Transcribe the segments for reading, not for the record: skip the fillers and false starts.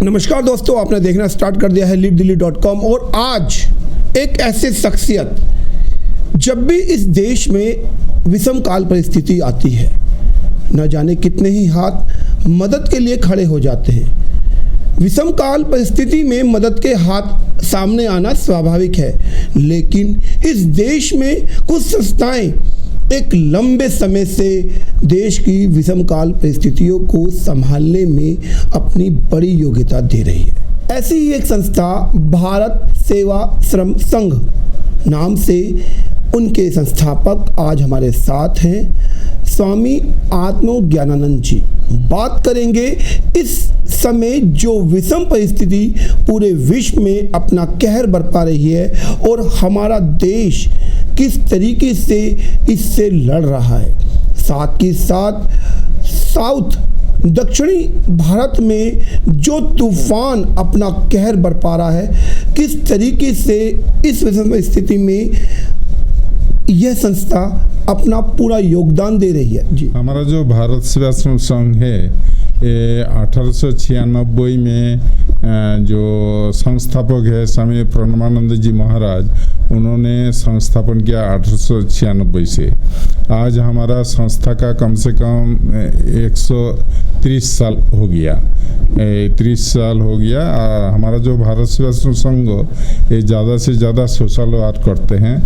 नमस्कार दोस्तों, आपने देखना स्टार्ट कर दिया है leaddelhi.com। और आज एक ऐसे शख्सियत, जब भी इस देश में विषम काल परिस्थिति आती है, न जाने कितने ही हाथ मदद के लिए खड़े हो जाते हैं। विषम काल परिस्थिति में मदद के हाथ सामने आना स्वाभाविक है, लेकिन इस देश में कुछ संस्थाएं एक लंबे समय से देश की विषम काल परिस्थितियों को संभालने में अपनी बड़ी योग्यता दे रही है। ऐसी ही एक संस्था भारत सेवाश्रम संघ नाम से, उनके संस्थापक आज हमारे साथ हैं स्वामी आत्मज्ञानानंद जी। बात करेंगे इस समय जो विषम परिस्थिति पूरे विश्व में अपना कहर बरपा रही है और हमारा देश किस तरीके से इससे लड़ रहा है। साथ ही साथ दक्षिणी भारत में जो तूफान अपना कहर बरपा रहा है, किस तरीके से इस विषम स्थिति में यह संस्था अपना पूरा योगदान दे रही है। जी, हमारा जो भारत सेवाश्रम संघ है, ये 1896 में जो संस्थापक है स्वामी प्रणवानंद जी महाराज, उन्होंने संस्थापन किया 1896 से। आज हमारा संस्था का कम से कम 130 साल हो गया। 30 साल हो गया। हमारा जो भारत सेवाश्रम संघ, ये ज़्यादा से ज़्यादा सोशल वर्क करते हैं।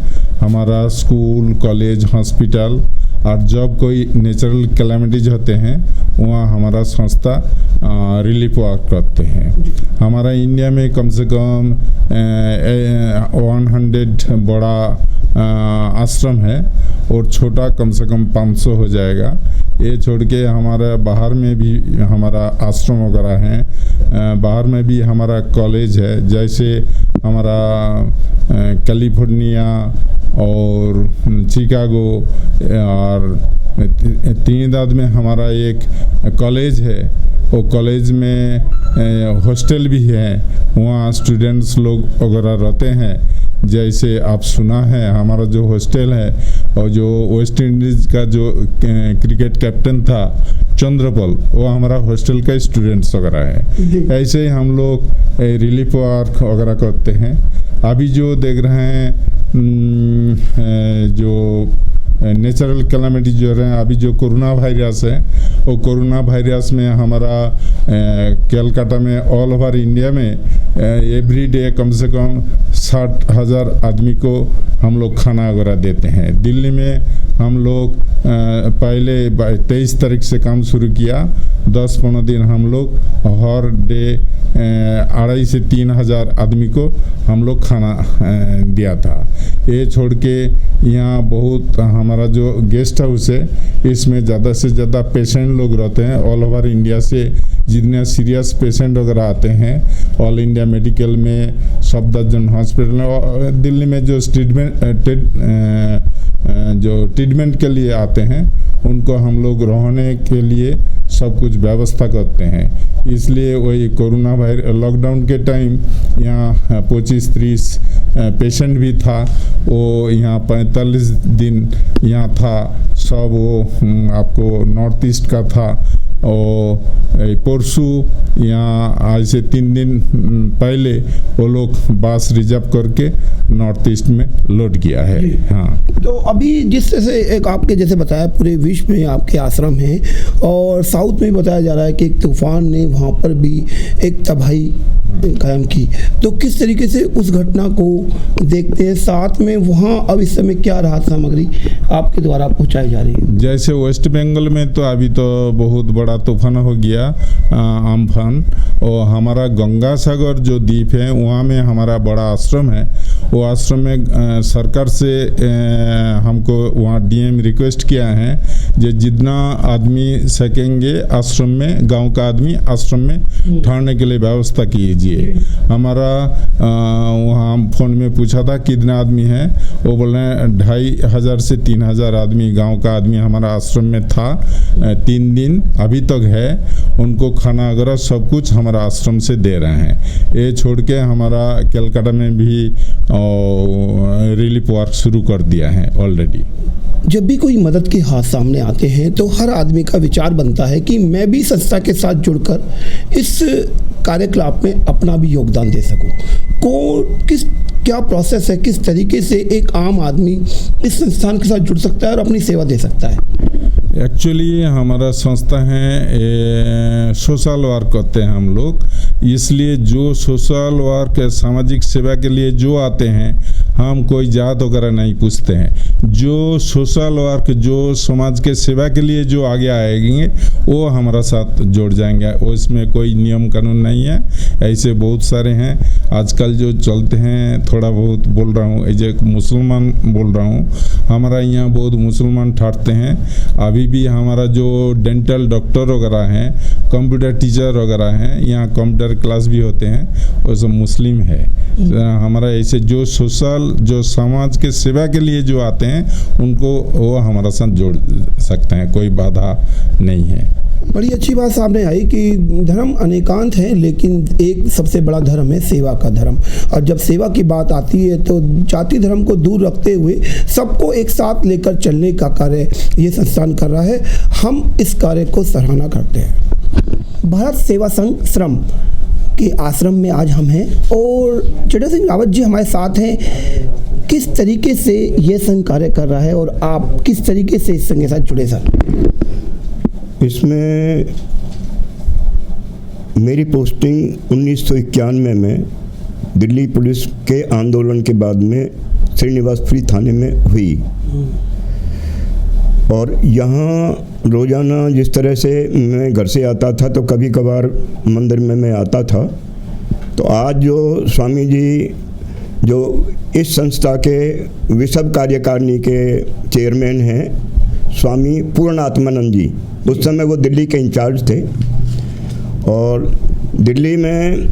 हमारा स्कूल, कॉलेज, हॉस्पिटल और जब कोई नेचुरल कैलामिटीज होते हैं, वहाँ हमारा संस्था रिलीफ वर्क करते हैं। हमारा इंडिया में कम से कम 100 बड़ा आश्रम है और छोटा कम से कम 500 हो जाएगा। ये छोड़ के हमारा बाहर में भी हमारा आश्रम वगैरह हैं। बाहर में भी हमारा कॉलेज है, जैसे हमारा कैलिफोर्निया और शिकागो और त्रिनिदाद में हमारा एक कॉलेज है। वो कॉलेज में हॉस्टल भी है, वहाँ स्टूडेंट्स लोग वगैरह रहते हैं। जैसे आप सुना है, हमारा जो हॉस्टल है और जो वेस्ट इंडीज़ का जो क्रिकेट कैप्टन था चंद्रपाल, वो हमारा हॉस्टल का स्टूडेंट्स वगैरह है। ऐसे ही हम लोग रिलीफ वर्क वगैरह करते हैं। अभी जो देख रहे हैं, जो नेचुरल कैलामिटी जो रहे हैं, अभी जो कोरोना वायरस है, वो कोरोना वायरस में हमारा कलकत्ता में ऑल ओवर इंडिया में एवरी डे कम से कम 60,000 आदमी को हम लोग खाना वगैरह देते हैं। दिल्ली में हम लोग पहले 23 तारीख से काम शुरू किया। 10-15 दिन हम लोग हर डे 2,500 से 3,000 आदमी को हम लोग खाना दिया था। ये छोड़ के यहाँ बहुत हमारा जो गेस्ट हाउस है, इसमें ज़्यादा से ज़्यादा पेशेंट लोग रहते हैं। ऑल ओवर इंडिया से जितने सीरियस पेशेंट वगैरह आते हैं, ऑल इंडिया मेडिकल में सफदरजंग हॉस्पिटल में, दिल्ली में जो ट्रीटमेंट के लिए आते हैं, उनको हम लोग रहने के लिए सब कुछ व्यवस्था करते हैं। इसलिए वही कोरोना वायरस लॉकडाउन के टाइम यहाँ 25-30 पेशेंट भी था। वो यहाँ 45 दिन यहाँ था। सब वो आपको नॉर्थ ईस्ट का था। और परसों यहाँ आज से 3 दिन पहले वो लोग बस रिजर्व करके नॉर्थ ईस्ट में लौट गया है। हाँ, तो अभी जिस से एक आपके जैसे बताया, पूरे विश्व में आपके आश्रम हैं और साउथ में बताया जा रहा है कि एक तूफान ने वहाँ पर भी एक तबाही कायम की, तो किस तरीके से उस घटना को देखते हैं? साथ में वहाँ अब इस समय क्या राहत सामग्री आपके द्वारा पहुँचाई जा रही है? जैसे वेस्ट बंगाल में तो अभी तो बहुत बड़ा तूफान हो गया अम्फान, और हमारा गंगा सागर जो द्वीप है, वहाँ में हमारा बड़ा आश्रम है। वो आश्रम में सरकार से हमको वहाँ डीएम रिक्वेस्ट किया है जो जितना आदमी सकेंगे आश्रम में, गांव का आदमी आश्रम में ठहरने के लिए व्यवस्था कीजिए। हमारा वहाँ फ़ोन में पूछा था कितना आदमी है, वो बोल रहे हैं 2,500 से 3,000 आदमी, गांव का आदमी हमारा आश्रम में था 3 दिन अभी तक है। उनको खाना वगैरह सब कुछ हमारा आश्रम से दे रहे हैं। ये छोड़ के हमारा कलकत्ता में भी रिलीफ वर्क शुरू कर दिया है ऑलरेडी। जब भी कोई मदद के हाथ सामने आते हैं तो हर आदमी का विचार बनता है कि मैं भी संस्था के साथ जुड़कर इस कार्यकलाप में अपना भी योगदान दे सकूं? क्या प्रोसेस है, किस तरीके से एक आम आदमी इस संस्थान के साथ जुड़ सकता है और अपनी सेवा दे सकता है? एक्चुअली हमारा संस्था है सोशल वर्क करते हैं हम लोग, इसलिए जो सोशल वर्क सामाजिक सेवा के लिए जो आते हैं हम कोई जात वगैरह नहीं पूछते हैं। जो सोशल वर्क जो समाज के सेवा के लिए जो आगे आएंगे वो हमारा साथ जुड़ जाएंगे। उसमें कोई नियम कानून नहीं है, ऐसे बहुत सारे हैं आजकल जो चलते हैं। थोड़ा बहुत बोल रहा हूँ, एज ए मुसलमान बोल रहा हूँ, हमारा यहाँ बहुत मुसलमान ठाटते हैं। अभी भी हमारा जो डेंटल डॉक्टर वगैरह हैं, कंप्यूटर टीचर वगैरह हैं, यहाँ कंप्यूटर क्लास भी होते हैं, वो सब मुस्लिम है। हमारा ऐसे जो सोशल जो समाज के सेवा के लिए जो आते हैं उनको वो हमारा साथ जोड़ सकते हैं, कोई बाधा नहीं है। बड़ी अच्छी बात सामने आई कि धर्म अनेकांत हैं, लेकिन एक सबसे बड़ा धर्म है सेवा का धर्म। और जब सेवा की बात आती है तो जाति धर्म को दूर रखते हुए सबको एक साथ लेकर चलने का कार्य ये संस्थान कर रहा है। हम इस कार्य को सराहना करते हैं। भारत सेवा संघ श्रम के आश्रम में आज हम हैं और चड्ढा सिंह रावत जी हमारे साथ हैं। किस तरीके से ये संघ कार्य कर रहा है और आप किस तरीके से इस संघ के साथ जुड़े सर? इसमें मेरी पोस्टिंग 1991 में दिल्ली पुलिस के आंदोलन के बाद में श्रीनिवासपुरी थाने में हुई। और यहाँ रोज़ाना जिस तरह से मैं घर से आता था तो कभी कभार मंदिर में मैं आता था। तो आज जो स्वामी जी जो इस संस्था के विश्व कार्यकारिणी के चेयरमैन हैं, स्वामी पूर्णात्मानंद जी, उस समय वो दिल्ली के इंचार्ज थे। और दिल्ली में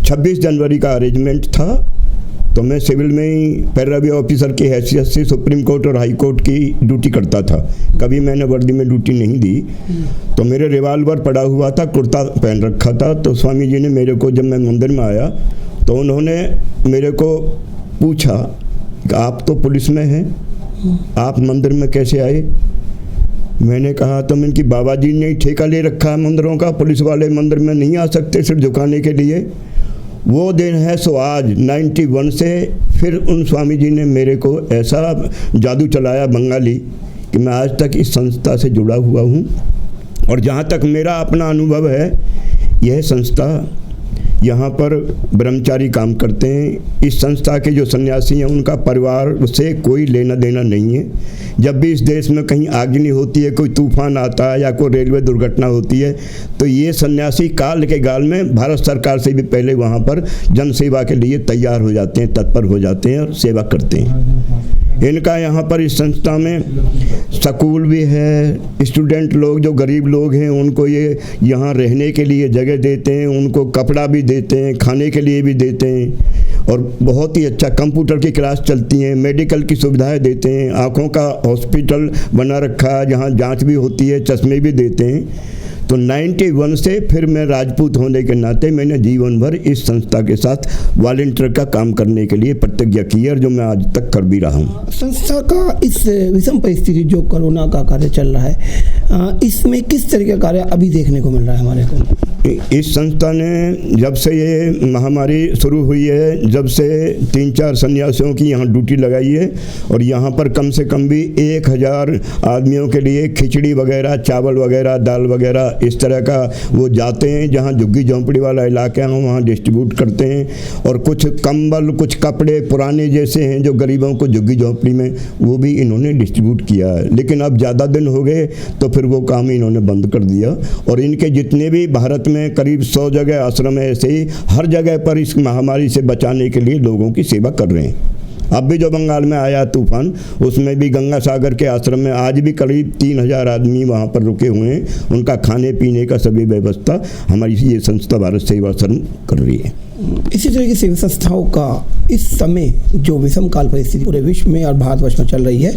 26 जनवरी का अरेंजमेंट था, तो मैं सिविल में ही पैरावी ऑफिसर की हैसियत से सुप्रीम कोर्ट और हाई कोर्ट की ड्यूटी करता था। कभी मैंने वर्दी में ड्यूटी नहीं दी। तो मेरे रिवाल्वर पड़ा हुआ था, कुर्ता पहन रखा था। तो स्वामी जी ने मेरे को, जब मैं मंदिर में आया तो उन्होंने मेरे को पूछा कि आप तो पुलिस में हैं, आप मंदिर में कैसे आए? मैंने कहा तुम इनकी बाबा जी ने ठेका ले रखा है मंदिरों का, पुलिस वाले मंदिर में नहीं आ सकते सिर झुकाने के लिए। वो दिन है सो आज 91 से फिर उन स्वामी जी ने मेरे को ऐसा जादू चलाया बंगाली कि मैं आज तक इस संस्था से जुड़ा हुआ हूँ। और जहाँ तक मेरा अपना अनुभव है, यह संस्था यहाँ पर ब्रह्मचारी काम करते हैं। इस संस्था के जो सन्यासी हैं उनका परिवार से कोई लेना देना नहीं है। जब भी इस देश में कहीं आगजनी होती है, कोई तूफान आता है या कोई रेलवे दुर्घटना होती है, तो ये सन्यासी काल के गाल में भारत सरकार से भी पहले वहाँ पर जन सेवा के लिए तैयार हो जाते हैं, तत्पर हो जाते हैं और सेवा करते हैं। इनका यहाँ पर इस संस्था में स्कूल भी है। स्टूडेंट लोग जो गरीब लोग हैं उनको ये यहाँ रहने के लिए जगह देते हैं, उनको कपड़ा भी देते हैं, खाने के लिए भी देते हैं। और बहुत ही अच्छा कंप्यूटर की क्लास चलती हैं, मेडिकल की सुविधाएं देते हैं, आँखों का हॉस्पिटल बना रखा है जहाँ जांच भी होती है, चश्मे भी देते हैं। तो 91 से फिर मैं राजपूत होने के नाते मैंने जीवन भर इस संस्था के साथ वॉलंटियर का काम करने के लिए प्रतिज्ञा की है, और जो मैं आज तक कर भी रहा हूँ। संस्था का इस विषम परिस्थिति जो कोरोना का कार्य चल रहा है, इसमें किस तरह का कार्य अभी देखने को मिल रहा है हमारे को? इस संस्था ने जब से ये महामारी शुरू हुई है, जब से 3-4 सन्यासियों की यहाँ ड्यूटी लगाई है, और यहाँ पर कम से कम भी 1000 आदमियों के लिए खिचड़ी वगैरह, चावल वगैरह, दाल वगैरह इस तरह का वो जाते हैं जहाँ झुग्गी झोंपड़ी वाला इलाका है वहाँ डिस्ट्रीब्यूट करते हैं। और कुछ कंबल, कुछ कपड़े पुराने जैसे हैं जो गरीबों को झुग्गी झोंपड़ी में, वो भी इन्होंने डिस्ट्रीब्यूट किया है। लेकिन अब ज़्यादा दिन हो गए तो फिर वो काम इन्होंने बंद कर दिया। और इनके जितने भी भारत में करीब 100 जगह आश्रम है, ऐसे ही हर जगह पर इस महामारी से बचाने के लिए लोगों की सेवा कर रहे हैं। अब भी जो बंगाल में आया तूफान, उसमें भी गंगा सागर के आश्रम में आज भी करीब 3000 आदमी वहाँ पर रुके हुए हैं। उनका खाने पीने का सभी व्यवस्था हमारी ये संस्था भारत सेवा श्रम कर रही है। इसी तरह की सेवा संस्थाओं का इस समय जो विषम काल परिस्थिति पूरे विश्व में और भारतवर्ष में चल रही है,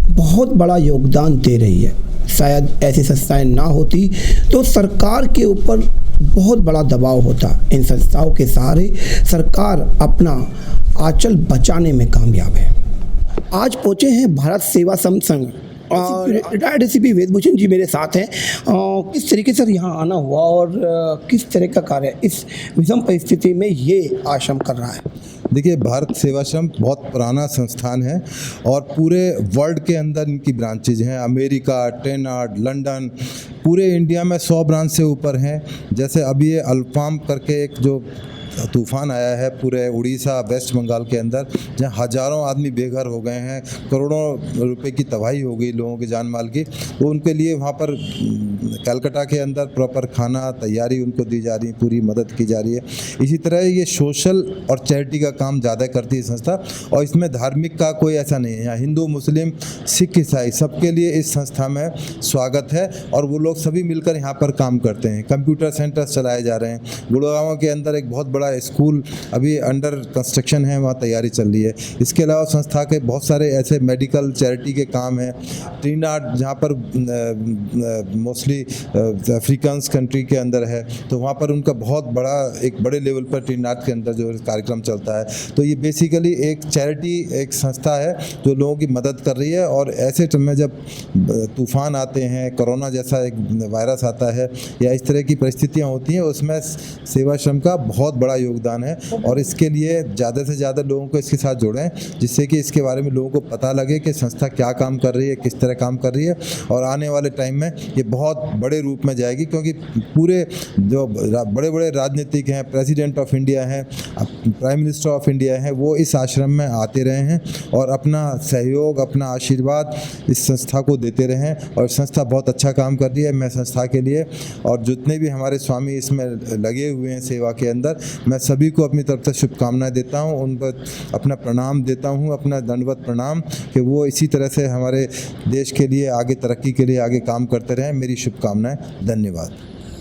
बहुत बड़ा योगदान दे रही है। शायद ऐसी संस्थाएं ना होती तो सरकार के ऊपर बहुत बड़ा दबाव होता। इन संस्थाओं के सहारे सरकार अपना आंचल बचाने में कामयाब है। आज पहुँचे हैं भारत सेवा संघ रिटायर्ड एसीपी वेदभूषण जी मेरे साथ हैं। किस तरीके से यहाँ आना हुआ और किस तरह का कार्य इस विषम परिस्थिति में ये आश्रम कर रहा है? देखिए, भारत सेवाश्रम बहुत पुराना संस्थान है और पूरे वर्ल्ड के अंदर इनकी ब्रांचेज हैं। अमेरिका, ट्रिनिडाद, लंदन, पूरे इंडिया में 100 ब्रांच से ऊपर हैं। जैसे अभी ये अल्फाम करके एक जो तूफ़ान आया है पूरे उड़ीसा, वेस्ट बंगाल के अंदर, जहाँ हज़ारों आदमी बेघर हो गए हैं, करोड़ों रुपए की तबाही हो गई लोगों के जान माल की, तो उनके लिए वहाँ पर कलकत्ता के अंदर प्रॉपर खाना तैयारी उनको दी जा रही है, पूरी मदद की जा रही है। इसी तरह ये सोशल और चैरिटी का काम ज़्यादा करती है संस्था, और इसमें धार्मिक का कोई ऐसा नहीं है। यहाँ हिंदू, मुस्लिम, सिख, ईसाई सबके लिए इस संस्था में स्वागत है और वो लोग सभी मिलकर यहाँ पर काम करते हैं। कंप्यूटर सेंटर्स चलाए जा रहे हैं। गुड़गांव के अंदर एक बहुत बड़ा स्कूल अभी अंडर कंस्ट्रक्शन है, वहाँ तैयारी चल रही है। इसके अलावा संस्था के बहुत सारे ऐसे मेडिकल चैरिटी के काम हैं। ट्रिनिडाद जहाँ पर मोस्टली अफ्रीकन कंट्री के अंदर है, तो वहाँ पर उनका बहुत बड़ा एक बड़े लेवल पर ट्रिनिडाद के अंदर जो कार्यक्रम चलता है। तो ये बेसिकली एक चैरिटी, एक संस्था है जो लोगों की मदद कर रही है। और ऐसे टाइम में जब तूफ़ान आते हैं, कोरोना जैसा एक वायरस आता है या इस तरह की परिस्थितियाँ होती हैं, उसमें सेवाश्रम का बहुत बड़ा योगदान है। और इसके लिए ज़्यादा से ज़्यादा लोगों को इसके साथ जोड़ें, जिससे कि इसके बारे में लोगों को पता लगे कि संस्था क्या काम कर रही है, किस तरह काम कर रही है। और आने वाले टाइम में ये बहुत बड़े रूप में जाएगी, क्योंकि पूरे जो बड़े बड़े राजनीतिक हैं, प्रेसिडेंट ऑफ इंडिया हैं, प्राइम मिनिस्टर ऑफ इंडिया हैं, वो इस आश्रम में आते रहे हैं और अपना सहयोग, अपना आशीर्वाद इस संस्था को देते रहे हैं। और संस्था बहुत अच्छा काम कर रही है। मैं संस्था के लिए और जितने भी हमारे स्वामी इसमें लगे हुए हैं सेवा के अंदर, मैं सभी को अपनी तरफ से शुभकामनाएं देता हूं, उन पर अपना प्रणाम देता हूं, अपना दंडवत प्रणाम, कि वो इसी तरह से हमारे देश के लिए आगे तरक्की के लिए आगे काम करते रहें। मेरी शुभकामनाएं। धन्यवाद।